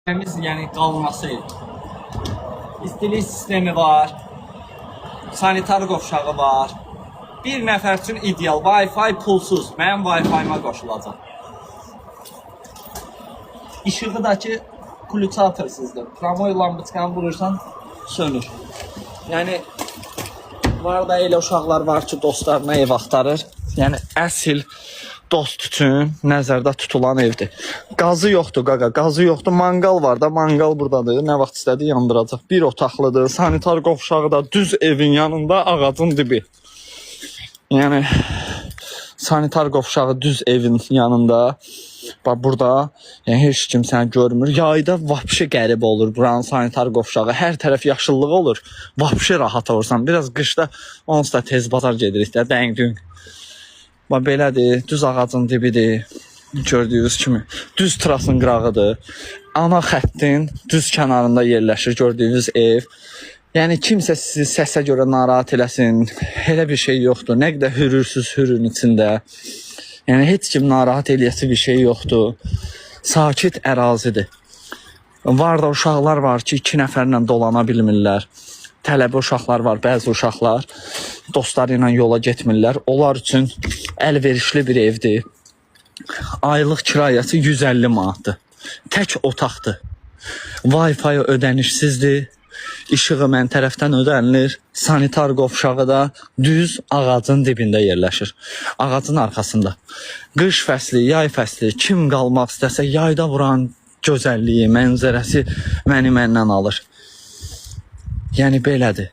Temiz, yəni qalması. İstilik sistemi var. Sanitar qovşağı var. Bir nəfər üçün ideal. Wi-Fi pulsuz. Mənim Wi-Fi-ma qoşulacaq. İşığı da ki kulüksatorsuzdur. Tramvay lampoçkanı vurursan sönür. Yəni var da elə uşaqlar var ki, dostlarına ev axtarır. Yəni əsl dost üçün nəzərdə tutulan evdir. Qazı yoxdur qaqa, qazı yoxdur. Manqal var da, manqal buradadır. Nə vaxt istədi yandıracaq. Bir otaqlıdır. Sanitar qovşağı da düz evin yanında, ağacın dibi. Yəni sanitar qovşağı düz evin yanında. Bax burada yəni heç kim səni görmür. Yayda vapşe qəribə olur buranın sanitar qovşağı. Hər tərəf yaşıllıq olur. Vapşe rahat olursan. Biraz qışda onsuz da tez bazar gedirik də, dəng-düng. Bax belədir, düz ağacın dibidir. Gördüyünüz kimi düz trasın qırağıdır. Ana xəttin düz kənarında yerləşir gördüyünüz ev. Yəni kimsə sizi səsə görə narahat eləsin, elə bir şey yoxdur. Nə qədər hürürsüz hürün içində. Yəni heç kim narahat eləyəsi bir şey yoxdur. Sakit ərazidir. Var da uşaqlar var ki, 2 nəfərlə dolana bilmirlər. Tələbə uşaqlar var, bəzi uşaqlar dostları ilə yola getmirlər. Onlar üçün əlverişli bir evdir. Aylıq kirayəsi 150 manatdır. Tək otaqdır. Wi-Fi ödənişsizdir. İşığı mən tərəfdən ödənilir. Sanitar qovşağı da düz ağacın dibində yerləşir. Ağacın arxasında. Qış fəsli, yay fəsli, kim qalmaq istəsə yayda vuran gözəlliyi, mənzərəsi məndən alır. Yəni belədir.